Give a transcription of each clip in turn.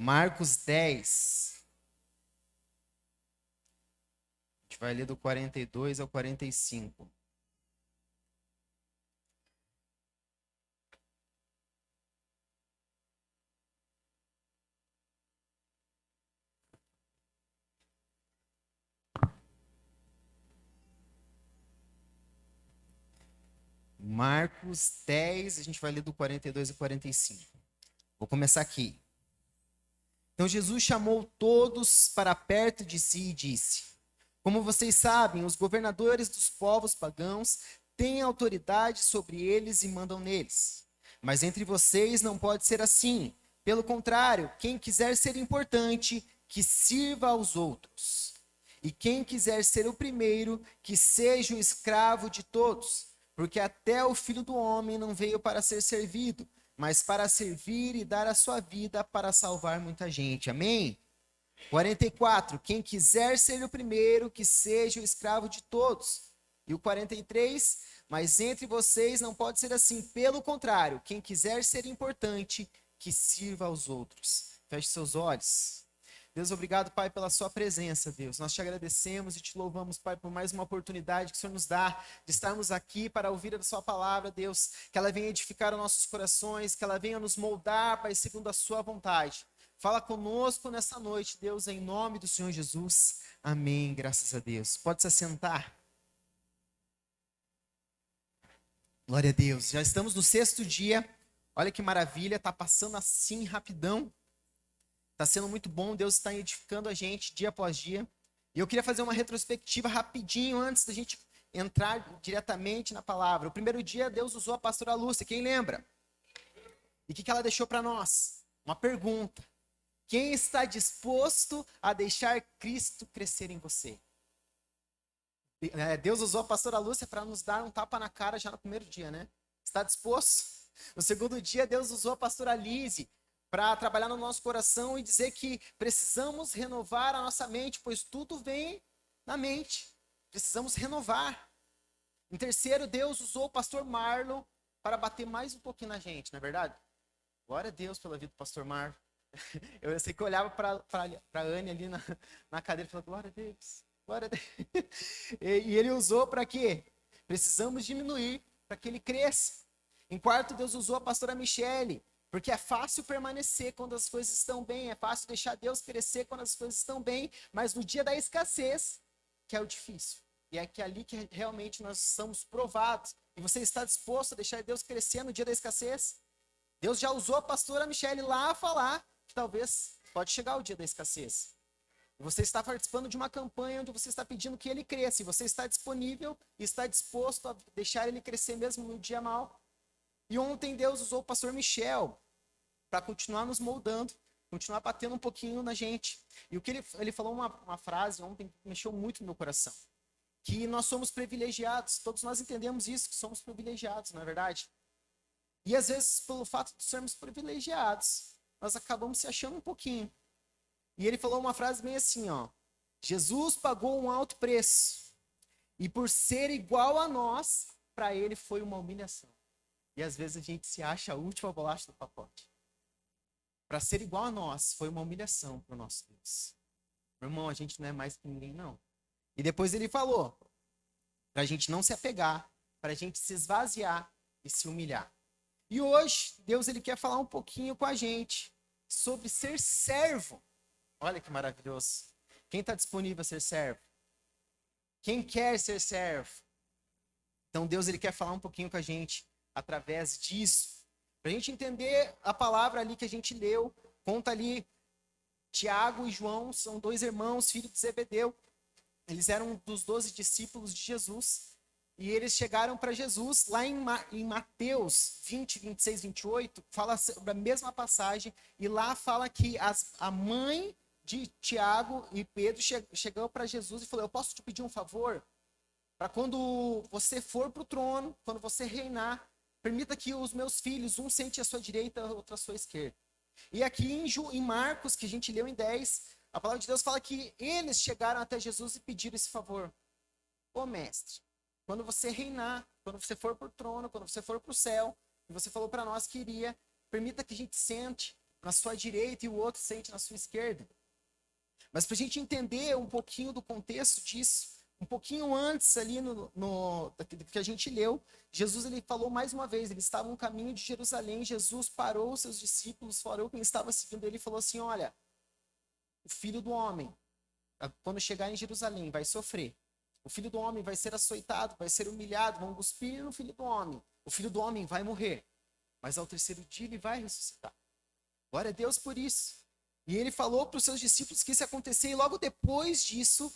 Marcos 10. A gente vai ler do 42 ao 45. Marcos 10, a gente vai ler do 42 ao 45. Vou começar aqui. Então Jesus chamou todos para perto de si e disse: Como vocês sabem, os governadores dos povos pagãos têm autoridade sobre eles e mandam neles. Mas entre vocês não pode ser assim. Pelo contrário, quem quiser ser importante, que sirva aos outros. E quem quiser ser o primeiro, que seja o escravo de todos. Porque até o Filho do Homem não veio para ser servido, mas para servir e dar a sua vida para salvar muita gente. Amém? 44. Quem quiser ser o primeiro, que seja o escravo de todos. E o 43. Mas entre vocês não pode ser assim. Pelo contrário, quem quiser ser importante, que sirva aos outros. Feche seus olhos. Deus, obrigado, Pai, pela sua presença, Deus. Nós te agradecemos e te louvamos, Pai, por mais uma oportunidade que o Senhor nos dá de estarmos aqui para ouvir a sua palavra, Deus. Que ela venha edificar os nossos corações, que ela venha nos moldar, Pai, segundo a sua vontade. Fala conosco nessa noite, Deus, em nome do Senhor Jesus. Amém, graças a Deus. Pode se assentar. Glória a Deus. Já estamos no 6º dia. Olha que maravilha, tá passando assim rapidão. Tá sendo muito bom, Deus está edificando a gente dia após dia. E eu queria fazer uma retrospectiva rapidinho antes da gente entrar diretamente na palavra. O primeiro dia, Deus usou a pastora Lúcia, quem lembra? E o que ela deixou para nós? Uma pergunta. Quem está disposto a deixar Cristo crescer em você? Deus usou a pastora Lúcia para nos dar um tapa na cara já no primeiro dia, né? Está disposto? No segundo dia, Deus usou a pastora Lise para trabalhar no nosso coração e dizer que precisamos renovar a nossa mente, pois tudo vem na mente. Precisamos renovar. Em terceiro, Deus usou o pastor Marlon para bater mais um pouquinho na gente, não é verdade? Glória a Deus pela vida do pastor Marlon. Eu sei que eu olhava para a Anne ali na cadeira e falava, glória a Deus, glória a Deus. E ele usou para quê? Precisamos diminuir para que ele cresça. Em quarto, Deus usou a pastora Michele, porque é fácil permanecer quando as coisas estão bem, é fácil deixar Deus crescer quando as coisas estão bem, mas no dia da escassez, que é o difícil. E é que ali que realmente nós somos provados. E você está disposto a deixar Deus crescer no dia da escassez? Deus já usou a pastora Michele lá a falar que talvez pode chegar o dia da escassez. Você está participando de uma campanha onde você está pedindo que ele cresça. E você está disponível e está disposto a deixar ele crescer mesmo no dia mau. E ontem Deus usou o pastor Michel para continuar nos moldando, continuar batendo um pouquinho na gente. E o que ele falou uma frase ontem que mexeu muito no meu coração. Que nós somos privilegiados, todos nós entendemos isso, que somos privilegiados, não é verdade? E às vezes, pelo fato de sermos privilegiados, nós acabamos se achando um pouquinho. E ele falou uma frase bem assim, ó. Jesus pagou um alto preço. E por ser igual a nós, para ele foi uma humilhação. E às vezes a gente se acha a última bolacha do pacote. Para ser igual a nós, foi uma humilhação para o nosso Deus. Meu irmão, a gente não é mais que ninguém, não. E depois ele falou, para a gente não se apegar, para a gente se esvaziar e se humilhar. E hoje, Deus ele quer falar um pouquinho com a gente sobre ser servo. Olha que maravilhoso. Quem está disponível a ser servo? Quem quer ser servo? Então Deus ele quer falar um pouquinho com a gente através disso. Para a gente entender a palavra ali que a gente leu, conta ali, Tiago e João são 2 irmãos, filhos de Zebedeu. Eles eram dos 12 discípulos de Jesus. E eles chegaram para Jesus, lá em Mateus 20, 26, 28, fala sobre a mesma passagem. E lá fala que a mãe de Tiago e Pedro chegou para Jesus e falou, eu posso te pedir um favor? Para quando você for para o trono, quando você reinar, permita que os meus filhos, um sente à sua direita, outro à sua esquerda. E aqui em Marcos, que a gente leu em 10, a palavra de Deus fala que eles chegaram até Jesus e pediram esse favor. Ô mestre, quando você reinar, quando você for para o trono, quando você for para o céu, e você falou para nós que iria, permita que a gente sente na sua direita e o outro sente na sua esquerda. Mas para a gente entender um pouquinho do contexto disso, um pouquinho antes ali do que a gente leu, Jesus ele falou mais uma vez, ele estava no caminho de Jerusalém, Jesus parou os seus discípulos, parou quem estava seguindo ele e falou assim, olha, o Filho do Homem, quando chegar em Jerusalém, vai sofrer. O Filho do Homem vai ser açoitado, vai ser humilhado, vão cuspir no Filho do Homem. O Filho do Homem vai morrer, mas ao terceiro dia ele vai ressuscitar. Glória a Deus por isso. E ele falou para os seus discípulos que isso ia acontecer, e logo depois disso,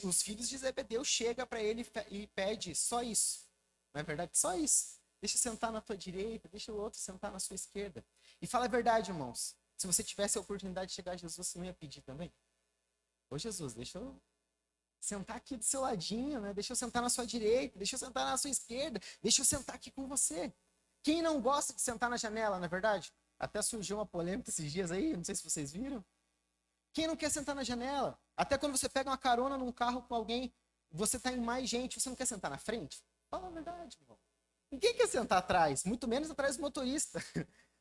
os filhos de Zebedeu chegam para ele e pede só isso. Não é verdade? Só isso. Deixa eu sentar na tua direita, deixa o outro sentar na sua esquerda. E fala a verdade, irmãos. Se você tivesse a oportunidade de chegar a Jesus, você não ia pedir também? Ô Jesus, deixa eu sentar aqui do seu ladinho, né? Deixa eu sentar na sua direita, deixa eu sentar na sua esquerda, deixa eu sentar aqui com você. Quem não gosta de sentar na janela, não é verdade? Até surgiu uma polêmica esses dias aí, não sei se vocês viram. Quem não quer sentar na janela? Até quando você pega uma carona num carro com alguém, você tá em mais gente, você não quer sentar na frente? Fala a verdade, irmão. Ninguém quer sentar atrás, muito menos atrás do motorista.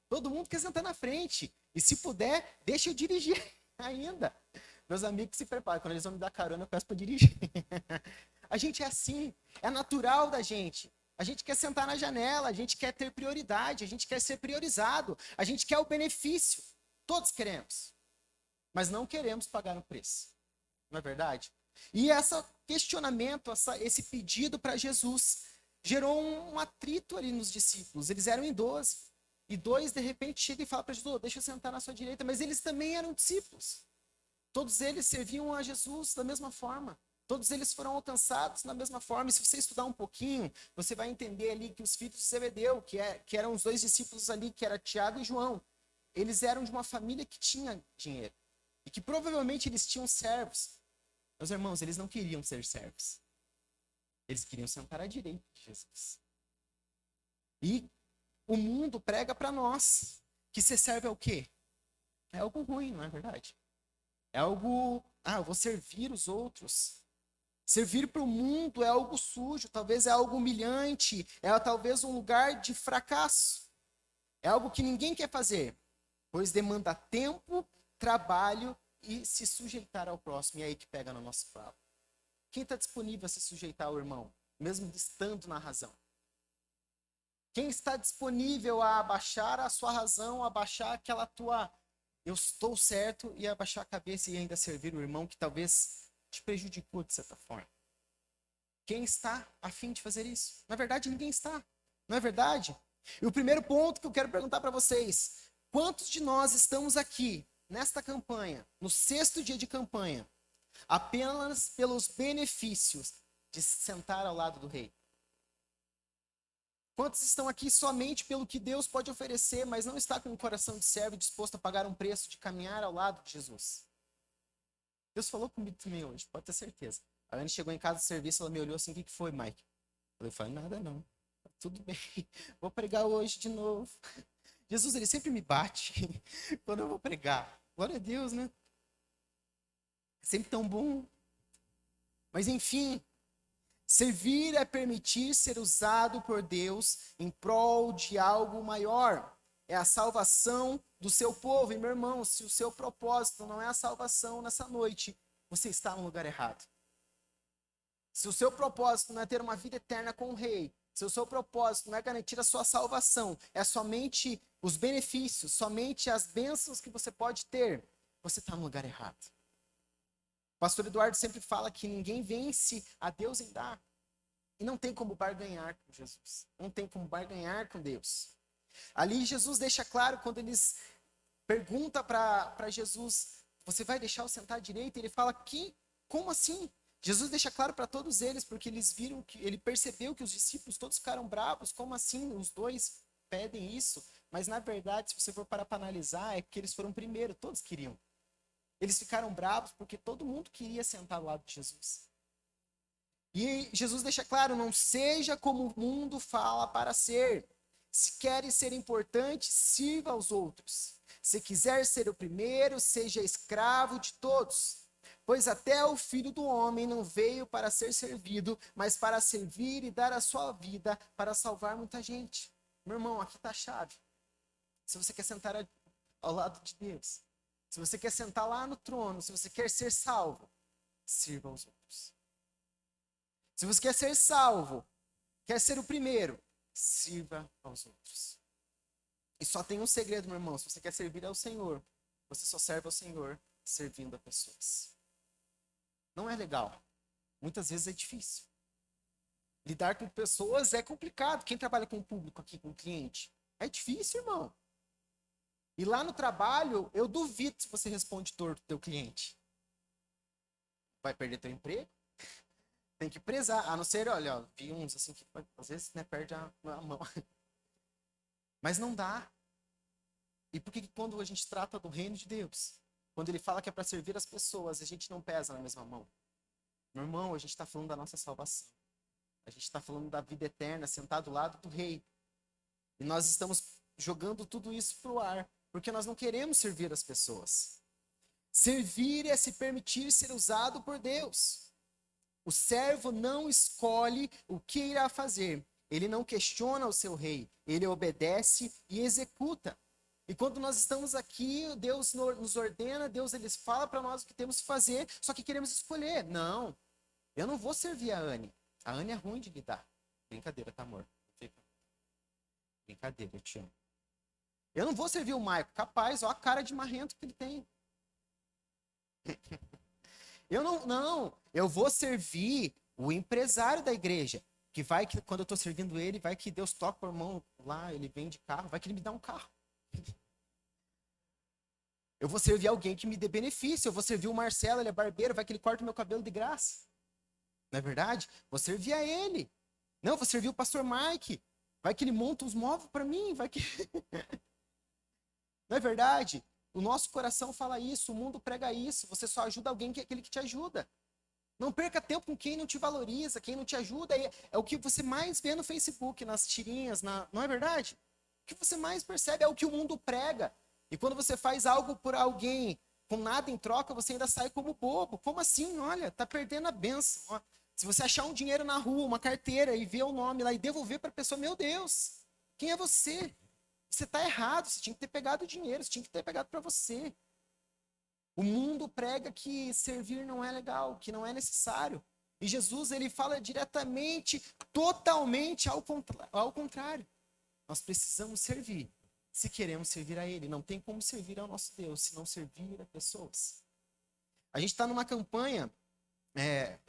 Todo mundo quer sentar na frente. E se puder, deixa eu dirigir ainda. Meus amigos se preparam, quando eles vão me dar carona, eu peço para dirigir. A gente é assim, é natural da gente. A gente quer sentar na janela, a gente quer ter prioridade, a gente quer ser priorizado, a gente quer o benefício. Todos queremos. Mas não queremos pagar o preço. Não é verdade? E esse questionamento, esse pedido para Jesus, gerou um atrito ali nos discípulos. Eles eram em 12. E 2, de repente, chegam e falam para Jesus, deixa eu sentar na sua direita. Mas eles também eram discípulos. Todos eles serviam a Jesus da mesma forma. Todos eles foram alcançados da mesma forma. E se você estudar um pouquinho, você vai entender ali que os filhos de Zebedeu, que eram os 2 discípulos ali, que era Tiago e João, eles eram de uma família que tinha dinheiro. E que provavelmente eles tinham servos. Meus irmãos, eles não queriam ser servos. Eles queriam sentar à direita de Jesus. E o mundo prega para nós que ser servo é o quê? É algo ruim, não é verdade? É algo... eu vou servir os outros. Servir para o mundo é algo sujo, talvez é algo humilhante, é talvez um lugar de fracasso. É algo que ninguém quer fazer, pois demanda tempo, trabalho e se sujeitar ao próximo. E é aí que pega no nosso falo. Quem está disponível a se sujeitar ao irmão, mesmo estando na razão? Quem está disponível a abaixar a sua razão, abaixar aquela tua eu estou certo e abaixar a cabeça e ainda servir o irmão que talvez te prejudicou de certa forma? Quem está a fim de fazer isso? Na verdade, ninguém está. Não é verdade? E o primeiro ponto que eu quero perguntar para vocês, quantos de nós estamos aqui nesta campanha, no 6º dia de campanha, apenas pelos benefícios de sentar ao lado do rei? Quantos estão aqui somente pelo que Deus pode oferecer, mas não está com o coração de servo disposto a pagar um preço de caminhar ao lado de Jesus? Deus falou comigo também hoje, pode ter certeza. A Anne chegou em casa do serviço, ela me olhou assim, o que foi, Mike? Eu falei, nada não, tudo bem, vou pregar hoje de novo. Jesus, ele sempre me bate quando eu vou pregar. Glória a Deus, né? É sempre tão bom. Mas enfim, servir é permitir ser usado por Deus em prol de algo maior. É a salvação do seu povo. E, meu irmão, se o seu propósito não é a salvação nessa noite, você está no lugar errado. Se o seu propósito não é ter uma vida eterna com o Rei, se o seu propósito não é garantir a sua salvação, é somente os benefícios, somente as bênçãos que você pode ter, você está no lugar errado. O pastor Eduardo sempre fala que ninguém vence a Deus em dar. E não tem como barganhar com Jesus. Não tem como barganhar com Deus. Ali Jesus deixa claro, quando eles perguntam para Jesus, você vai deixar eu sentar à direita? Ele fala, como assim? Jesus deixa claro para todos eles, porque eles viram que ele percebeu que os discípulos todos ficaram bravos. Como assim? Os 2 pedem isso. Mas na verdade, se você for parar para analisar, é porque eles foram primeiro, todos queriam. Eles ficaram bravos porque todo mundo queria sentar ao lado de Jesus. E Jesus deixa claro, não seja como o mundo fala para ser. Se queres ser importante, sirva aos outros. Se quiser ser o primeiro, seja escravo de todos. Pois até o Filho do Homem não veio para ser servido, mas para servir e dar a sua vida para salvar muita gente. Meu irmão, aqui está a chave. Se você quer sentar ao lado de Deus. Se você quer sentar lá no trono, se você quer ser salvo, sirva aos outros. Se você quer ser salvo, quer ser o primeiro, sirva aos outros. E só tem um segredo, meu irmão. Se você quer servir ao Senhor, você só serve ao Senhor servindo a pessoas. Não é legal. Muitas vezes é difícil. Lidar com pessoas é complicado. Quem trabalha com o público aqui, com o cliente, é difícil, irmão. E lá no trabalho, eu duvido se você responde torto pro teu cliente. Vai perder teu emprego? Tem que prezar. A não ser, olha, ó, vi uns assim que às vezes, né, perde a mão. Mas não dá. E por que quando a gente trata do reino de Deus, quando ele fala que é para servir as pessoas, a gente não pesa na mesma mão? Meu irmão, a gente está falando da nossa salvação. A gente está falando da vida eterna, sentado ao lado do rei. E nós estamos jogando tudo isso para o ar, porque nós não queremos servir as pessoas. Servir é se permitir ser usado por Deus. O servo não escolhe o que irá fazer. Ele não questiona o seu rei. Ele obedece e executa. E quando nós estamos aqui, Deus nos ordena, Deus ele fala para nós o que temos que fazer, só que queremos escolher. Não, eu não vou servir a Anne. A Anne é ruim de lidar. Brincadeira, tá, amor? Brincadeira, eu te amo. Eu não vou servir o Maico. Capaz, ó a cara de marrento que ele tem. Eu vou servir o empresário da igreja. Que vai que quando eu tô servindo ele, vai que Deus toca o irmão lá, ele vem de carro, vai que ele me dá um carro. Eu vou servir alguém que me dê benefício. Eu vou servir o Marcelo, ele é barbeiro, vai que ele corta o meu cabelo de graça. Não é verdade? Vou servir a ele. Não, vou servir o pastor Mike. Vai que ele monta os móveis para mim, vai que... Não é verdade? O nosso coração fala isso, o mundo prega isso. Você só ajuda alguém que é aquele que te ajuda. Não perca tempo com quem não te valoriza, quem não te ajuda. É o que você mais vê no Facebook, nas tirinhas, não é verdade? O que você mais percebe é o que o mundo prega. E quando você faz algo por alguém com nada em troca, você ainda sai como bobo. Como assim? Olha, tá perdendo a bênção. Ó, se você achar um dinheiro na rua, uma carteira, e ver o nome lá e devolver para a pessoa, meu Deus, quem é você? Você tá errado, você tinha que ter pegado o dinheiro, você tinha que ter pegado para você. O mundo prega que servir não é legal, que não é necessário. E Jesus, ele fala diretamente, totalmente ao contrário. Nós precisamos servir, se queremos servir a Ele. Não tem como servir ao nosso Deus, se não servir a pessoas. A gente está numa campanha,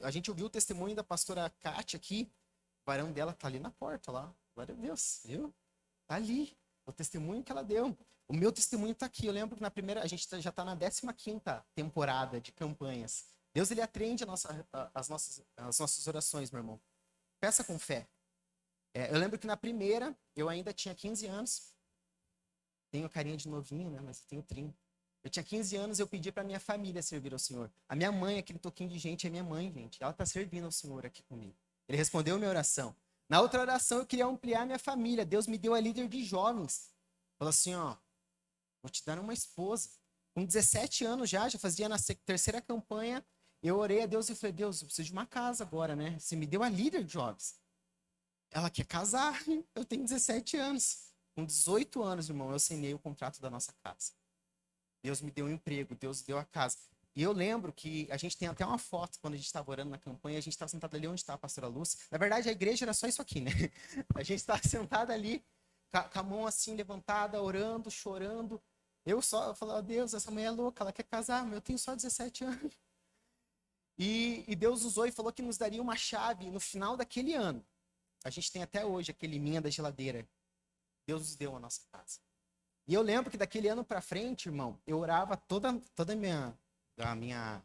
a gente ouviu o testemunho da pastora Kátia aqui, o varão dela está ali na porta, lá. Glória a Deus, viu? Está ali, o testemunho que ela deu. O meu testemunho está aqui. Eu lembro que na primeira, a gente já está na 15ª temporada de campanhas. Deus, ele atende as nossas orações, meu irmão. Peça com fé. Eu lembro que na primeira, eu ainda tinha 15 anos. Tenho carinha de novinho, né? Mas eu tenho 30. Eu tinha 15 anos, eu pedi para minha família servir ao Senhor. A minha mãe, aquele toquinho de gente, é minha mãe, gente. Ela está servindo ao Senhor aqui comigo. Ele respondeu a minha oração. Na outra oração, eu queria ampliar minha família. Deus me deu a líder de jovens. Falou assim, ó, vou te dar uma esposa. Com 17 anos já fazia na terceira campanha, eu orei a Deus e falei, Deus, eu preciso de uma casa agora, né? Você me deu a líder de jovens. Ela quer casar, eu tenho 17 anos. Com 18 anos, irmão, eu assinei o contrato da nossa casa. Deus me deu um emprego, Deus deu a casa. E eu lembro que a gente tem até uma foto, quando a gente estava orando na campanha, a gente estava sentado ali onde está a pastora Lúcia. Na verdade, a igreja era só isso aqui, né? A gente estava sentado ali, com a mão assim levantada, orando, chorando. Eu falava, Deus, essa mulher é louca, ela quer casar, mas eu tenho só 17 anos. E Deus usou e falou que nos daria uma chave no final daquele ano. A gente tem até hoje aquele minha da geladeira. Deus nos deu a nossa casa. E eu lembro que daquele ano pra frente, irmão, eu orava toda a minha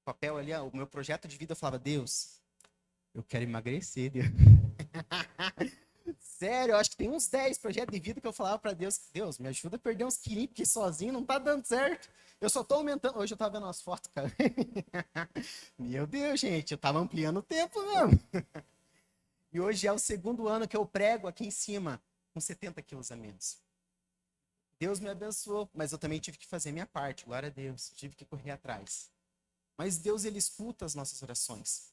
papel ali, o meu projeto de vida, eu falava, Deus, eu quero emagrecer, Deus. Sério, eu acho que tem uns 10 projetos de vida que eu falava pra Deus, Deus, me ajuda a perder uns quilinhos, porque sozinho não tá dando certo. Eu só tô aumentando. Hoje eu tava vendo umas fotos, cara. Meu Deus, gente, eu tava ampliando o tempo mesmo. E hoje é o segundo ano que eu prego aqui em cima, com 70 quilos a menos. Deus me abençoou, mas eu também tive que fazer minha parte, glória a Deus, tive que correr atrás. Mas Deus, ele escuta as nossas orações.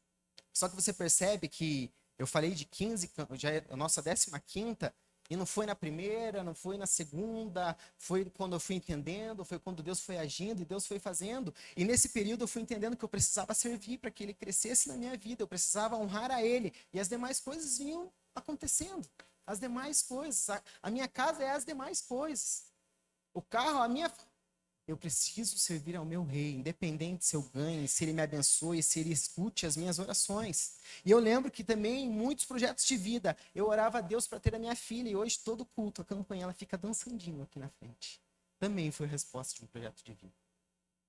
Só que você percebe que eu falei de 15, já é a nossa 15ª, E não foi na primeira, não foi na segunda, foi quando eu fui entendendo, foi quando Deus foi agindo e Deus foi fazendo. E nesse período eu fui entendendo que eu precisava servir para que Ele crescesse na minha vida, eu precisava honrar a Ele. E as demais coisas vinham acontecendo. As demais coisas. A minha casa é as demais coisas. O carro, a minha. Eu preciso servir ao meu rei, independente se eu ganhe, se ele me abençoe, se ele escute as minhas orações. E eu lembro que também em muitos projetos de vida, eu orava a Deus para ter a minha filha, e hoje todo culto, a campanha, ela fica dançandinho aqui na frente. Também foi a resposta de um projeto de vida.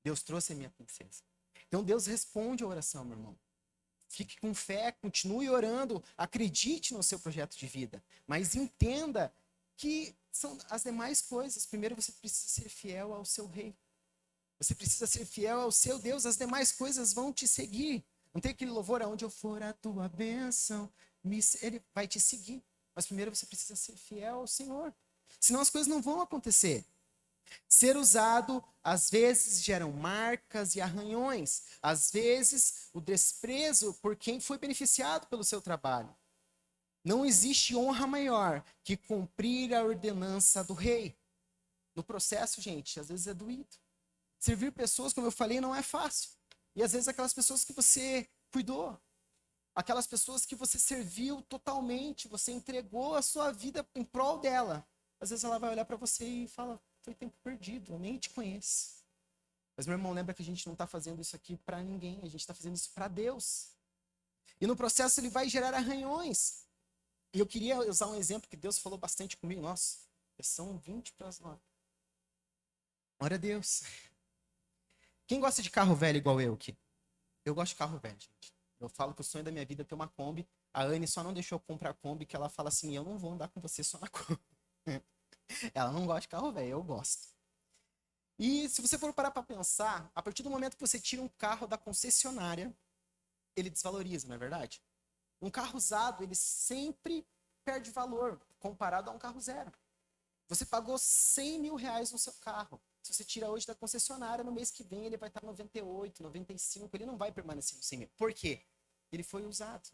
Deus trouxe a minha princesa. Então Deus responde a oração, meu irmão. Fique com fé, continue orando, acredite no seu projeto de vida, mas entenda que são as demais coisas. Primeiro você precisa ser fiel ao seu rei. Você precisa ser fiel ao seu Deus, as demais coisas vão te seguir. Não tem aquele louvor, aonde eu for a tua bênção, ele vai te seguir. Mas primeiro você precisa ser fiel ao Senhor. Senão as coisas não vão acontecer. Ser usado, às vezes, geram marcas e arranhões. Às vezes, o desprezo por quem foi beneficiado pelo seu trabalho. Não existe honra maior que cumprir a ordenança do rei. No processo, gente, às vezes é doído. Servir pessoas, como eu falei, não é fácil. E às vezes aquelas pessoas que você cuidou, aquelas pessoas que você serviu totalmente, você entregou a sua vida em prol dela. Às vezes ela vai olhar para você e fala, foi tempo perdido, eu nem te conheço. Mas, meu irmão, lembra que a gente não está fazendo isso aqui para ninguém, a gente está fazendo isso para Deus. E no processo ele vai gerar arranhões. E eu queria usar um exemplo que Deus falou bastante comigo. Nossa, são 20 para as 9. Glória a Deus. Quem gosta de carro velho igual eu aqui? Eu gosto de carro velho, gente. Eu falo que o sonho da minha vida é ter uma Kombi. A Anne só não deixou eu comprar a Kombi, que ela fala assim, eu não vou andar com você só na Kombi. Ela não gosta de carro velho, eu gosto. E se você for parar para pensar, a partir do momento que você tira um carro da concessionária, ele desvaloriza, não é verdade? Um carro usado, ele sempre perde valor comparado a um carro zero. Você pagou 100 mil reais no seu carro. Se você tira hoje da concessionária, no mês que vem ele vai estar 98, 95, ele não vai permanecer no 100 mil. Por quê? Ele foi usado.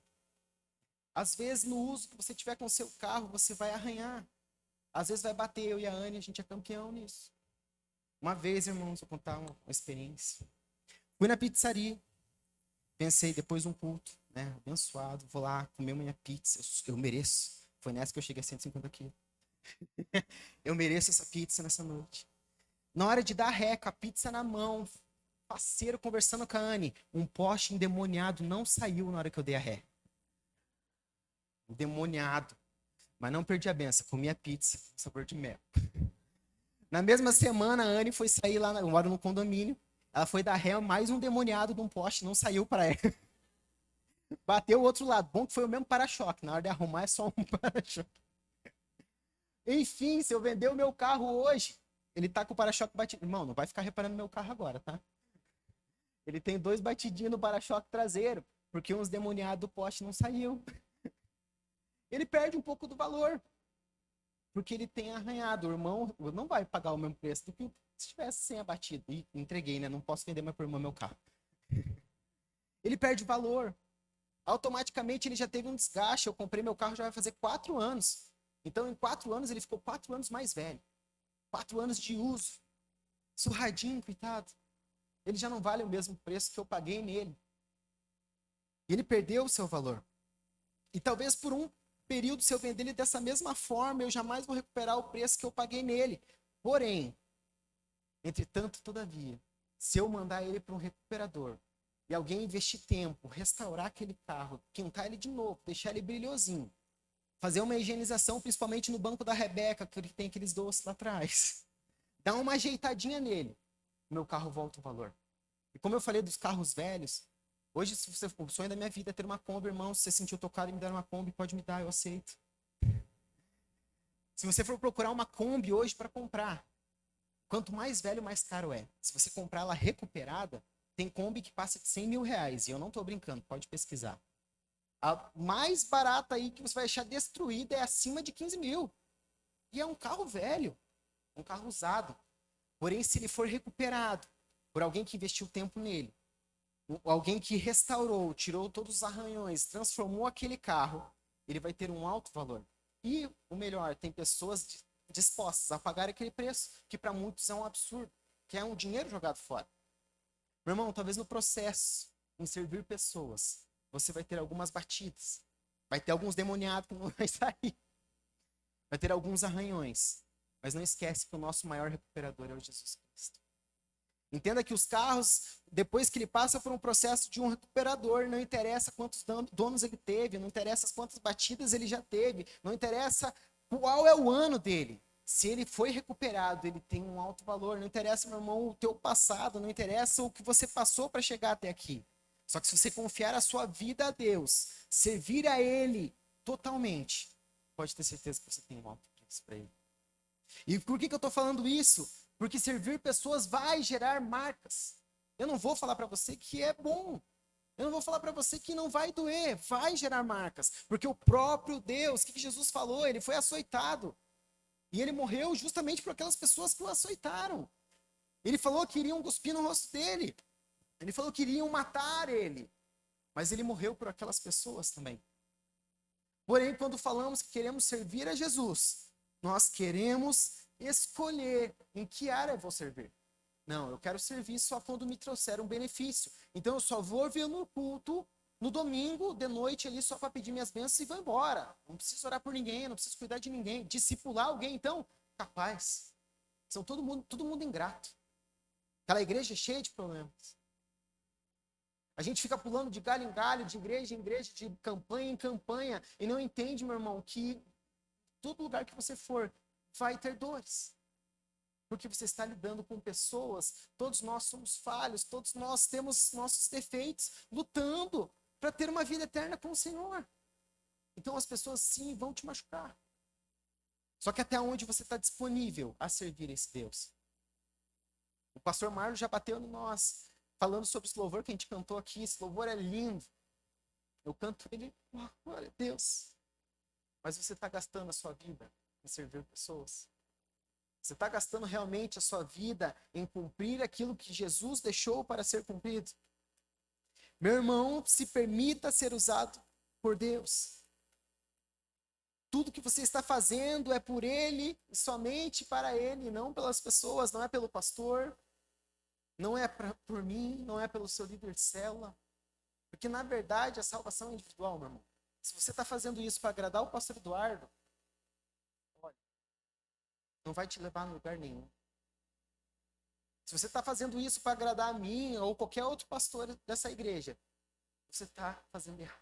Às vezes, no uso que você tiver com o seu carro, você vai arranhar. Às vezes vai bater, eu e a Anne, a gente é campeão nisso. Uma vez, irmãos, vou contar uma experiência. Fui na pizzaria, pensei, depois de um culto, né, abençoado, vou lá comer minha pizza, eu mereço. Foi nessa que eu cheguei a 150 quilos. Eu mereço essa pizza nessa noite. Na hora de dar ré, com a pizza na mão, parceiro conversando com a Anne, um poste endemoniado não saiu na hora que eu dei a ré. Endemoniado. Mas não perdi a benção, comi a pizza, sabor de mel. Na mesma semana, a Anne foi sair lá, eu moro no condomínio, ela foi dar ré, mais um demoniado de um poste, não saiu para ela. Bateu o outro lado. Bom que foi o mesmo para-choque, na hora de arrumar é só um para-choque. Enfim, se eu vender o meu carro hoje, ele tá com o para-choque batido. Irmão, não vai ficar reparando meu carro agora, tá? Ele tem 2 batidinhos no para-choque traseiro, porque uns demoniados do poste não saiu. Ele perde um pouco do valor, porque ele tem arranhado. O irmão não vai pagar o mesmo preço do que se tivesse sem abatido. E entreguei, né? Não posso vender mais pro irmão meu carro. Ele perde valor. Automaticamente ele já teve um desgaste. Eu comprei meu carro já vai fazer 4 anos. Então, em 4 anos, ele ficou 4 anos mais velho. 4 anos de uso. Surradinho, coitado. Ele já não vale o mesmo preço que eu paguei nele. Ele perdeu o seu valor. E talvez por um período, se eu vender ele dessa mesma forma, eu jamais vou recuperar o preço que eu paguei nele. Porém, entretanto, todavia, se eu mandar ele para um recuperador e alguém investir tempo, restaurar aquele carro, quintar ele de novo, deixar ele brilhosinho, fazer uma higienização, principalmente no banco da Rebeca, que tem aqueles doces lá atrás, dar uma ajeitadinha nele, o meu carro volta o valor. E como eu falei dos carros velhos, hoje, se você, o sonho da minha vida é ter uma Kombi, irmão. Se você sentiu tocado e me dar uma Kombi, pode me dar, eu aceito. Se você for procurar uma Kombi hoje para comprar, quanto mais velho, mais caro é. Se você comprar ela recuperada, tem Kombi que passa de 100 mil reais. E eu não tô brincando, pode pesquisar. A mais barata aí que você vai achar destruída é acima de 15 mil. E é um carro velho, um carro usado. Porém, se ele for recuperado por alguém que investiu tempo nele, alguém que restaurou, tirou todos os arranhões, transformou aquele carro, ele vai ter um alto valor. E o melhor, tem pessoas dispostas a pagar aquele preço, que para muitos é um absurdo, que é um dinheiro jogado fora. Meu irmão, talvez no processo, em servir pessoas, você vai ter algumas batidas, vai ter alguns demoniados que não vai sair, vai ter alguns arranhões, mas não esquece que o nosso maior recuperador é o Jesus Cristo. Entenda que os carros, depois que ele passa por um processo de um recuperador, não interessa quantos donos ele teve, não interessa quantas batidas ele já teve, não interessa qual é o ano dele. Se ele foi recuperado, ele tem um alto valor. Não interessa, meu irmão, o teu passado, não interessa o que você passou para chegar até aqui. Só que se você confiar a sua vida a Deus, servir a Ele totalmente, pode ter certeza que você tem um alto preço para Ele. E por que eu estou falando isso? Porque servir pessoas vai gerar marcas. Eu não vou falar para você que é bom. Eu não vou falar para você que não vai doer. Vai gerar marcas. Porque o próprio Deus, o que Jesus falou? Ele foi açoitado. E ele morreu justamente por aquelas pessoas que o açoitaram. Ele falou que iriam cuspir no rosto dele. Ele falou que iriam matar ele. Mas ele morreu por aquelas pessoas também. Porém, quando falamos que queremos servir a Jesus, nós queremos escolher em que área eu vou servir. Não, eu quero servir só quando me trouxer um benefício. Então eu só vou vir no culto no domingo, de noite ali, só para pedir minhas bênçãos e vou embora. Não preciso orar por ninguém, não preciso cuidar de ninguém. Discipular alguém, então, capaz. São todo mundo ingrato. Aquela igreja é cheia de problemas. A gente fica pulando de galho em galho, de igreja em igreja, de campanha em campanha, e não entende, meu irmão, que todo lugar que você for vai ter dores. Porque você está lidando com pessoas, todos nós somos falhos, todos nós temos nossos defeitos, lutando para ter uma vida eterna com o Senhor. Então as pessoas sim vão te machucar. Só que até onde você está disponível a servir esse Deus? O pastor Marlon já bateu em nós, falando sobre esse louvor que a gente cantou aqui. Esse louvor é lindo. Eu canto ele, oh, glória a Deus. Mas você está gastando a sua vida em servir pessoas? Você está gastando realmente a sua vida em cumprir aquilo que Jesus deixou para ser cumprido? Meu irmão, se permita ser usado por Deus. Tudo que você está fazendo é por Ele e somente para Ele, não pelas pessoas, não é pelo pastor, não é por mim, não é pelo seu líder de célula. Porque, na verdade, a salvação é individual, meu irmão. Se você está fazendo isso para agradar o pastor Eduardo, olha, não vai te levar a lugar nenhum. Se você está fazendo isso para agradar a mim ou qualquer outro pastor dessa igreja, você está fazendo errado.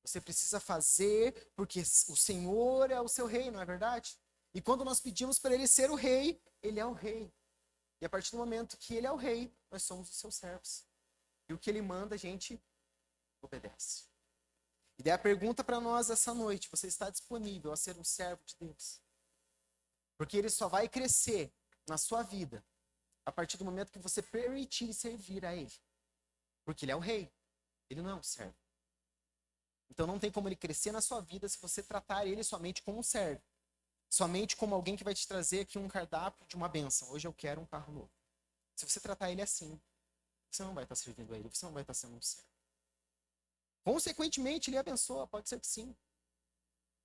Você precisa fazer porque o Senhor é o seu rei, não é verdade? E quando nós pedimos para Ele ser o rei, Ele é o rei. E a partir do momento que Ele é o rei, nós somos os seus servos. E o que Ele manda, a gente obedece. E daí a pergunta para nós essa noite: você está disponível a ser um servo de Deus? Porque Ele só vai crescer na sua vida a partir do momento que você permitir servir a Ele. Porque Ele é o rei, Ele não é um servo. Então não tem como Ele crescer na sua vida se você tratar Ele somente como um servo. Somente como alguém que vai te trazer aqui um cardápio de uma bênção. Hoje eu quero um carro novo. Se você tratar Ele assim, você não vai estar servindo a Ele, você não vai estar sendo um servo. Consequentemente, Ele abençoa, pode ser que sim.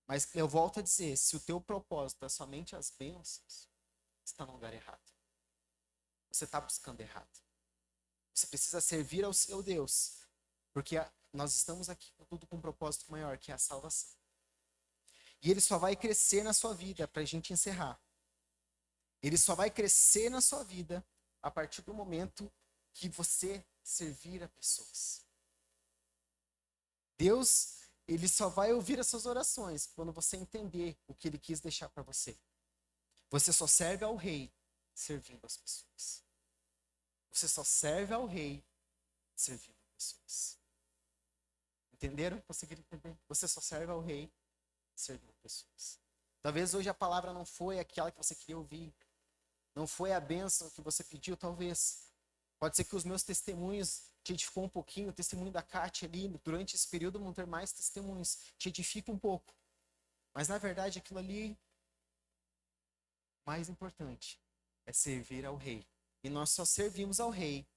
Mas eu volto a dizer, se o teu propósito é somente as bênçãos, você está no lugar errado. Você está buscando errado. Você precisa servir ao seu Deus. Porque nós estamos aqui tudo com um propósito maior, que é a salvação. E Ele só vai crescer na sua vida, para a gente encerrar. Ele só vai crescer na sua vida a partir do momento que você servir a pessoas. Deus, Ele só vai ouvir as suas orações quando você entender o que Ele quis deixar para você. Você só serve ao Rei servindo as pessoas. Você só serve ao Rei servindo as pessoas. Entenderam? Conseguiram entender? Você só serve ao Rei servindo pessoas. Talvez hoje a palavra não foi aquela que você queria ouvir. Não foi a bênção que você pediu, talvez. Pode ser que os meus testemunhos te edificam um pouquinho, o testemunho da Kátia ali, durante esse período vão ter mais testemunhos, te edifica um pouco. Mas na verdade aquilo ali, mais importante, é servir ao Rei. E nós só servimos ao Rei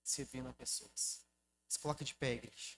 servindo a pessoas. Se coloca de pé, igreja.